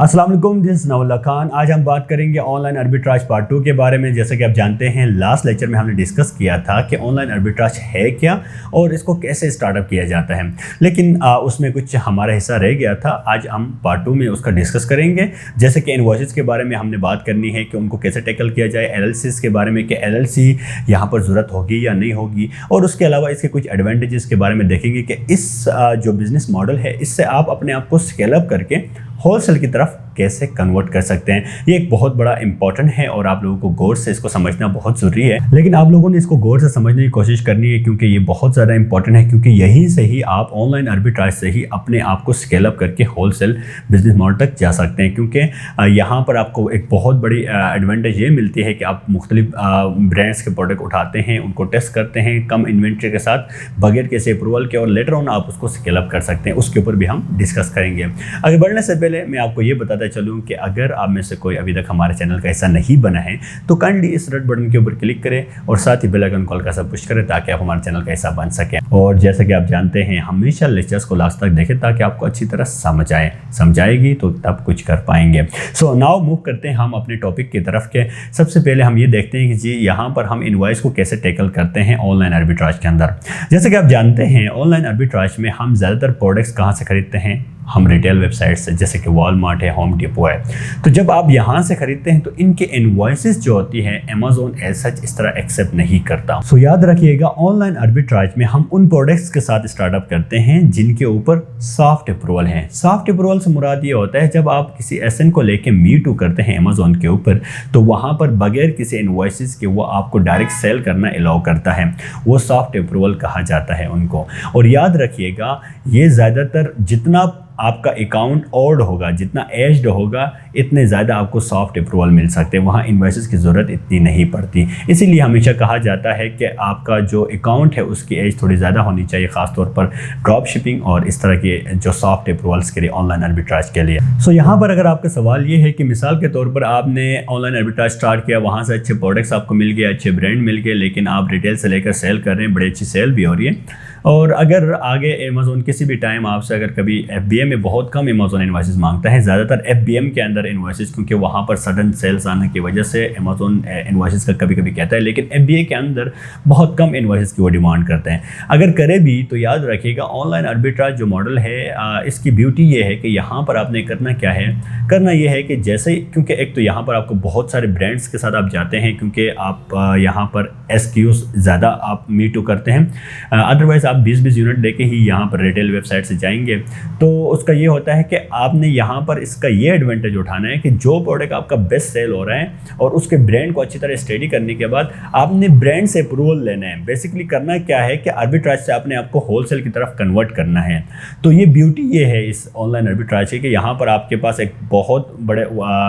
अस्सलाम वालेकुम, दिस नवल्ला खान। आज हम बात करेंगे ऑनलाइन आर्बिट्राज पार्ट 2 के बारे में। जैसे कि आप जानते हैं, लास्ट लेक्चर में हमने डिस्कस किया था कि ऑनलाइन आर्बिट्राज है क्या और इसको कैसे स्टार्टअप किया जाता है, लेकिन उसमें कुछ हमारा हिस्सा रह गया था। आज हम पार्ट 2 में उसका डिस्कस करेंगे। जैसे कि इनवॉइसेस के बारे में हमने बात करनी है कि उनको कैसे टैकल किया जाए, एलएलसीज के बारे में कि एलएलसी यहाँ पर ज़रूरत होगी या नहीं होगी, और उसके अलावा इसके कुछ एडवांटेजेस के बारे में देखेंगे कि इस जो बिज़नेस मॉडल है इससे आप अपने आप को स्केल अप करके होलसेल की तरफ कैसे कन्वर्ट कर सकते हैं। ये एक बहुत बड़ा इंपॉर्टेंट है और आप लोगों को गौर से इसको समझना बहुत ज़रूरी है। लेकिन आप लोगों ने इसको गौर से समझने की कोशिश करनी है, क्योंकि ये बहुत ज़्यादा इंपॉर्टेंट है, क्योंकि यहीं से ही आप ऑनलाइन आर्बिट्राज से ही अपने आप को स्केल अप करके होलसेल बिजनेस मॉडल तक जा सकते हैं। क्योंकि यहाँ पर आपको एक बहुत बड़ी एडवांटेज ये मिलती है कि आप मुख्तलिफ ब्रांड्स के प्रोडक्ट उठाते हैं, उनको टेस्ट करते हैं कम इन्वेंट्री के साथ बगैर किसी अप्रूवल के, और लेटर ऑन आप उसको स्केल अप कर सकते हैं। उसके ऊपर भी हम डिस्कस करेंगे। आगे बढ़ने से पहले मैं आपको ये बताता चलूँ कि अगर आप में से कोई अभी तक हमारे चैनल का हिस्सा नहीं बना है तो काइंडली इस रेड बटन के ऊपर क्लिक करें और साथ ही बेल आइकन कॉल का सब पुश करें ताकि आप हमारे चैनल का हिस्सा बन सकें। और जैसे कि आप जानते हैं, हमेशा लेक्चर्स को लास्ट तक देखें ताकि आपको अच्छी तरह समझाएगी तो तब कुछ कर पाएंगे। सो नाउ मूव करते हैं हम अपने टॉपिक की तरफ के। सबसे पहले हम ये देखते हैं कि जी यहाँ पर हम इनवॉइस को कैसे टैकल करते हैं ऑनलाइन आर्बिट्राज के अंदर। जैसे कि आप जानते हैं, ऑनलाइन आर्बिट्राज में हम ज़्यादातर प्रोडक्ट्स कहाँ से खरीदते हैं? हम रिटेल वेबसाइट से, जैसे कि वॉलमार्ट है, होम डिपो है। तो जब आप यहाँ से खरीदते हैं तो इनके इनवॉइसेस जो होती है अमेज़न एज सच इस तरह एक्सेप्ट नहीं करता। सो याद रखिएगा, ऑनलाइन आर्बिट्राज में हम उन प्रोडक्ट्स के साथ स्टार्टअप करते हैं जिनके ऊपर सॉफ्ट अप्रूवल है। सॉफ्ट अप्रूवल से मुराद ये होता है जब आप किसी एसएन को लेके मी2 करते हैं अमेज़न के ऊपर, तो वहाँ पर बगैर किसी इनवॉइसेस के वो आपको डायरेक्ट सेल करना अलाउ करता है। वो सॉफ्ट अप्रूवल कहा जाता है उनको। और याद रखिएगा, ये ज़्यादातर जितना आपका अकाउंट ओल्ड होगा, जितना एज्ड होगा, इतने ज़्यादा आपको सॉफ्ट अप्रूवल मिल सकते हैं। वहाँ इन्वॉइसेस की ज़रूरत इतनी नहीं पड़ती। इसीलिए हमेशा कहा जाता है कि आपका जो अकाउंट है उसकी एज थोड़ी ज़्यादा होनी चाहिए, ख़ासतौर पर ड्रॉप शिपिंग और इस तरह के जो सॉफ्ट अप्रूवल्स के लिए, ऑनलाइन आर्बिट्राज के लिए। सो यहाँ पर अगर आपका सवाल ये है कि मिसाल के तौर पर आपने ऑनलाइन आर्बिट्राज स्टार्ट किया, वहाँ से अच्छे प्रोडक्ट्स आपको मिल गए, अच्छे ब्रांड मिल गए, लेकिन आप रिटेल से लेकर सेल कर रहे हैं, बड़ी अच्छी सेल भी हो रही है, और अगर आगे अमेज़न किसी भी टाइम आपसे अगर कभी एफबीए में बहुत कम अमेज़न इनवॉइसेस मांगता है, ज़्यादातर एफबीएम के अंदर इनवॉइसेस, क्योंकि वहाँ पर सडन सेल्स आने की वजह से अमेज़न इनवॉइसेस का कभी कभी कहता है, लेकिन एफबीए के अंदर बहुत कम इनवॉइसेस की वो डिमांड करते हैं। अगर करे भी तो याद रखिएगा, ऑनलाइन आर्बिट्राज जो मॉडल है इसकी ब्यूटी ये है कि यहाँ पर आपने करना ये है कि जैसे, क्योंकि एक तो यहाँ पर आपको बहुत सारे ब्रांड्स के साथ आप जाते हैं, क्योंकि आप यहाँ पर एसक्यूज ज़्यादा आप मी2 करते हैं। अदरवाइज आप 20-20 यूनिट लेके ही यहाँ पर रिटेल वेबसाइट से जाएंगे तो उसका ये होता है कि आपने यहाँ पर इसका ये एडवांटेज उठाना है कि जो प्रोडक्ट आपका बेस्ट सेल हो रहा है और उसके ब्रांड को अच्छी तरह स्टडी करने के बाद आपने ब्रांड से अप्रूवल लेना है। बेसिकली करना क्या है कि आर्बिट्राज से अपने आप को होलसेल की तरफ कन्वर्ट करना है। तो ये ब्यूटी ये है इस ऑनलाइन आर्बिट्राज की कि यहाँ पर आपके पास एक बहुत बड़े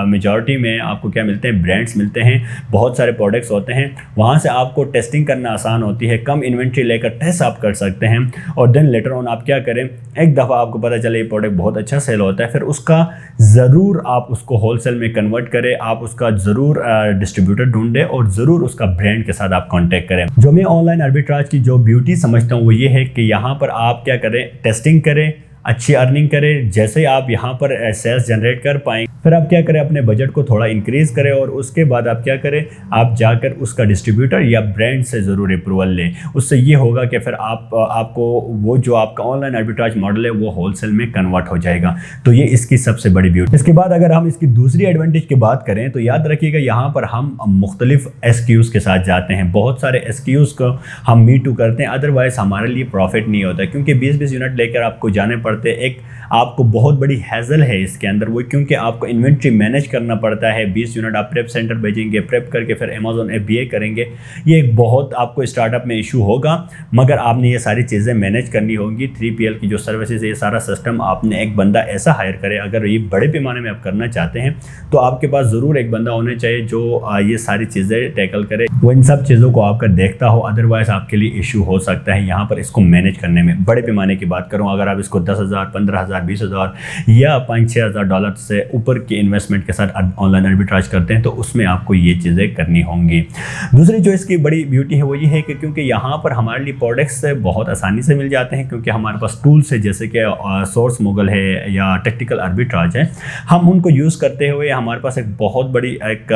मेजॉरिटी में आपको क्या मिलते हैं, ब्रांड्स मिलते हैं, बहुत सारे प्रोडक्ट्स होते हैं। वहाँ से आपको टेस्टिंग करना आसान होती है, कम इन्वेंट्री लेकर टेस्ट आप कर सकते हैं, और देन लेटर ऑन आप क्या करें, एक दफ़ा आपको पता चले ये प्रोडक्ट बहुत अच्छा सेल होता है, फिर उसका ज़रूर आप उसको होलसेल में कन्वर्ट करें, आप उसका ज़रूर डिस्ट्रीब्यूटर ढूंढें और ज़रूर उसका ब्रांड के साथ आप कांटेक्ट करें। जो मैं ऑनलाइन आर्बिट्राज की जो ब्यूटी समझता हूँ वो ये है कि यहाँ पर आप क्या करें, टेस्टिंग करें, अच्छी अर्निंग करें। जैसे ही आप यहाँ पर सेल्स जनरेट कर पाएंगे, फिर आप क्या करें, अपने बजट को थोड़ा इंक्रीज़ करें, और उसके बाद आप क्या करें, आप जाकर उसका डिस्ट्रीब्यूटर या ब्रांड से ज़रूर अप्रूवल लें। उससे ये होगा कि फिर आपको वो जो आपका ऑनलाइन आर्बिट्राज मॉडल है वो होलसेल में कन्वर्ट हो जाएगा। तो ये इसकी सबसे बड़ी ब्यूटी। इसके बाद अगर हम इसकी दूसरी एडवांटेज की बात करें तो याद रखिएगा, यहाँ पर हम मुख्तलिफ एसक्यूज़ के साथ जाते हैं, बहुत सारे एसक्यूज़ को हम मी2 करते हैं, अदरवाइज़ हमारे लिए प्रॉफिट नहीं होता, क्योंकि 20-20 यूनिट लेकर आपको जाने पड़ते। एक आपको बहुत बड़ी हैजल है इसके अंदर, वो क्योंकि आपको इन्वेंट्री मैनेज करना पड़ता है। 20 यूनिट आप प्रेप सेंटर भेजेंगे, प्रेप करके फिर अमेज़न एफबीए करेंगे। ये एक बहुत आपको स्टार्टअप में इशू होगा, मगर आपने ये सारी चीज़ें मैनेज करनी होंगी। 3PL की जो सर्विसेज है, ये सारा सिस्टम आपने एक बंदा ऐसा हायर करे। अगर ये बड़े पैमाने में आप करना चाहते हैं तो आपके पास ज़रूर एक बंदा होना चाहिए जो ये सारी चीज़ें टैकल करे, वो इन सब चीज़ों को आपका देखता हो, अदरवाइज़ आपके लिए इशू हो सकता है यहाँ पर इसको मैनेज करने में। बड़े पैमाने की बात करूँ, अगर आप इसको 10,000, 15,000, 20,000 या $5-6 हज़ार से ऊपर की इन्वेस्टमेंट के साथ ऑनलाइन आर्बिट्राज करते हैं तो उसमें आपको ये चीज़ें करनी होंगी। दूसरी जो इसकी बड़ी ब्यूटी है वो ये है कि क्योंकि यहाँ पर हमारे लिए प्रोडक्ट्स बहुत आसानी से मिल जाते हैं, क्योंकि हमारे पास टूल्स है जैसे कि सोर्स मोगल है या टेक्निकल आर्बिट्राज है, हम उनको यूज़ करते हुए हमारे पास एक बहुत बड़ी एक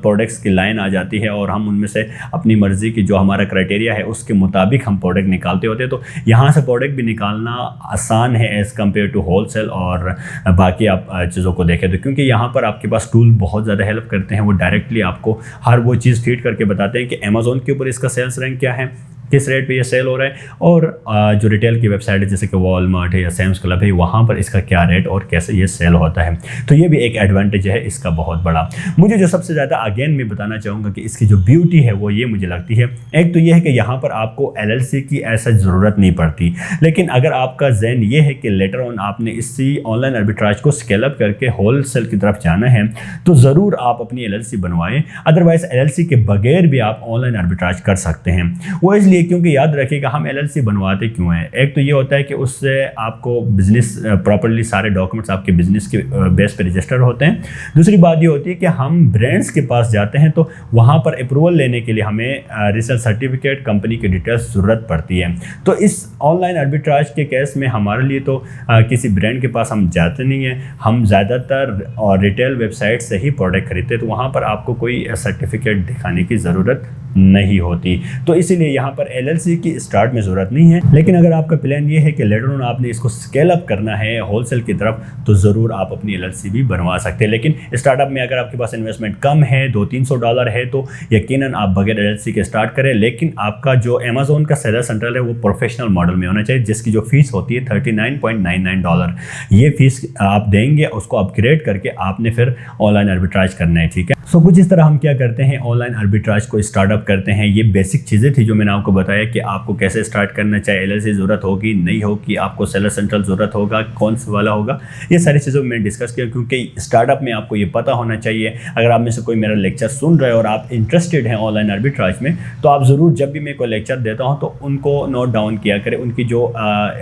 प्रोडक्ट्स की लाइन आ जाती है और हम उनमें से अपनी मर्ज़ी की जो हमारा क्राइटेरिया है उसके मुताबिक हम प्रोडक्ट निकालते होते हैं। तो यहाँ से प्रोडक्ट भी निकालना आसान है एज़ कम्पेयर टू होलसेल और बाकी आप चीज़ों को देखें तो, क्योंकि यहाँ पर आपके पास टूल बहुत ज़्यादा हेल्प करते हैं। वो डायरेक्टली आपको हर वो चीज़ फीड करके बताते हैं कि अमेज़ॉन के ऊपर इसका सेल्स रैंक क्या है, किस रेट पे ये सेल हो रहा है, और जो रिटेल की वेबसाइट है जैसे कि वॉलमार्ट है या सैम्स क्लब है वहाँ पर इसका क्या रेट और कैसे ये सेल होता है। तो ये भी एक एडवांटेज है इसका बहुत बड़ा। मुझे जो सबसे ज़्यादा अगेन मैं बताना चाहूँगा कि इसकी जो ब्यूटी है वो ये मुझे लगती है, एक तो ये है कि यहाँ पर आपको LLC की ऐसा ज़रूरत नहीं पड़ती, लेकिन अगर आपका जहन ये है कि लेटर ऑन आपने इसी ऑनलाइन आर्बिट्राज को स्केल अप करके होलसेल की तरफ जाना है तो ज़रूर आप अपनी LLC बनवाएं। अदरवाइज़ LLC के बगैर भी आप ऑनलाइन आर्बिट्राज कर सकते हैं। वो इसलिए क्योंकि याद रखिएगा हम LLC बनवाते क्यों हैं। एक तो ये होता है कि उससे आपको बिजनेस प्रॉपर्ली सारे डॉक्यूमेंट्स आपके बिजनेस के बेस पे रजिस्टर होते हैं। दूसरी बात ये होती है कि हम ब्रांड्स के पास जाते हैं तो वहाँ पर अप्रूवल लेने के लिए हमें रीसेल सर्टिफिकेट, कंपनी की डिटेल्स ज़रूरत पड़ती है। तो इस ऑनलाइन आर्बिट्राज के केस में हमारे लिए तो किसी ब्रांड के पास हम जाते नहीं हैं, हम ज़्यादातर रिटेल वेबसाइट से ही प्रोडक्ट खरीदते हैं, तो वहाँ पर आपको कोई सर्टिफिकेट दिखाने की ज़रूरत नहीं होती। तो इसीलिए यहाँ पर LLC की स्टार्ट में ज़रूरत नहीं है। लेकिन अगर आपका प्लान ये है कि लेटर ऑन आपने इसको स्केल अप करना है होलसेल की तरफ तो ज़रूर आप अपनी LLC भी बनवा सकते हैं। लेकिन स्टार्टअप में अगर आपके पास इन्वेस्टमेंट कम है, $200-300 है, तो यकीनन आप बगैर LLC के स्टार्ट करें। लेकिन आपका जो अमेज़ॉन का सेलर सेंट्रल है वो प्रोफेशनल मॉडल में होना चाहिए, जिसकी जो फीस होती है $39.99। ये फीस आप देंगे, उसको अपग्रेड करके आपने फिर ऑनलाइन आर्बिट्राज करना है। ठीक है, सो कुछ इस तरह हम क्या करते हैं, ऑनलाइन आर्बिट्राज को स्टार्टअप करते हैं। ये बेसिक चीज़ें थी जो मैंने आपको बताया कि आपको कैसे स्टार्ट करना चाहिए, LLC ज़रूरत होगी नहीं होगी, आपको सेलर सेंट्रल ज़रूरत होगा, कौन सा वाला होगा, ये सारी चीज़ों में मैंने डिस्कस किया। क्योंकि स्टार्टअप में आपको ये पता होना चाहिए। अगर आप में से कोई मेरा लेक्चर सुन रहे हो और आप इंटरेस्टेड हैं ऑनलाइन आर्बिट्राज में, तो आप ज़रूर जब भी मैं कोई लेक्चर देता हूँ तो उनको नोट डाउन किया करें, उनकी जो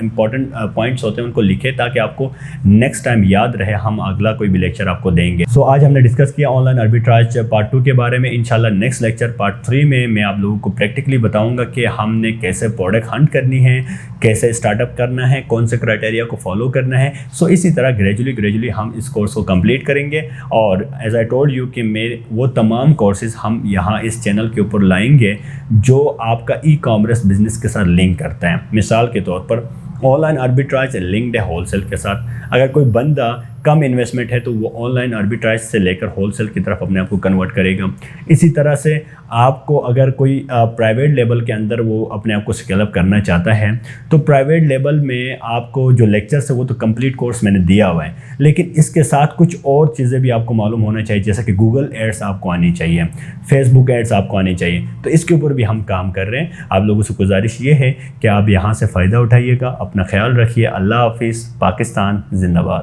इंपॉर्टेंट पॉइंट्स होते हैं उनको लिखे, ताकि आपको नेक्स्ट टाइम याद रहे हम अगला कोई भी लेक्चर आपको देंगे। सो आज हमने डिस्कस किया ऑनलाइन आर्बिट्राज पार्ट 2 के बारे में। इंशाल्लाह नेक्स्ट लेक्चर पार्ट 3 में मैं आप लोगों को प्रैक्टिकली बताऊंगा कि हमने कैसे प्रोडक्ट हंट करनी है, कैसे स्टार्टअप करना है, कौन से क्राइटेरिया को फॉलो करना है। सो इसी तरह ग्रेजुअली हम इस कोर्स को कंप्लीट करेंगे। और एज आई टोल्ड यू कि मैं वो तमाम कोर्सेज हम यहाँ इस चैनल के ऊपर लाएंगे जो आपका ई-कॉमर्स बिजनेस के साथ लिंक करता है। मिसाल के तौर पर ऑनलाइन आर्बिट्राज लिंक्ड है होलसेल के साथ। अगर कोई बंदा कम इन्वेस्टमेंट है तो वो ऑनलाइन आर्बिट्राज से लेकर होलसेल की तरफ अपने आप को कन्वर्ट करेगा। इसी तरह से आपको अगर कोई प्राइवेट लेवल के अंदर वो अपने आप को स्केल अप करना चाहता है तो प्राइवेट लेवल में आपको जो लेक्चर्स है वो तो कंप्लीट कोर्स मैंने दिया हुआ है, लेकिन इसके साथ कुछ और चीज़ें भी आपको मालूम होना चाहिए, जैसे कि गूगल एड्स आपको आनी चाहिए, फेसबुक एड्स आपको आनी चाहिए। तो इसके ऊपर भी हम काम कर रहे हैं। आप लोगों से गुजारिश ये है कि आप यहाँ से फ़ायदा उठाइएगा। अपना ख्याल रखिए। अल्लाह हाफिज़। पाकिस्तान जिंदाबाद।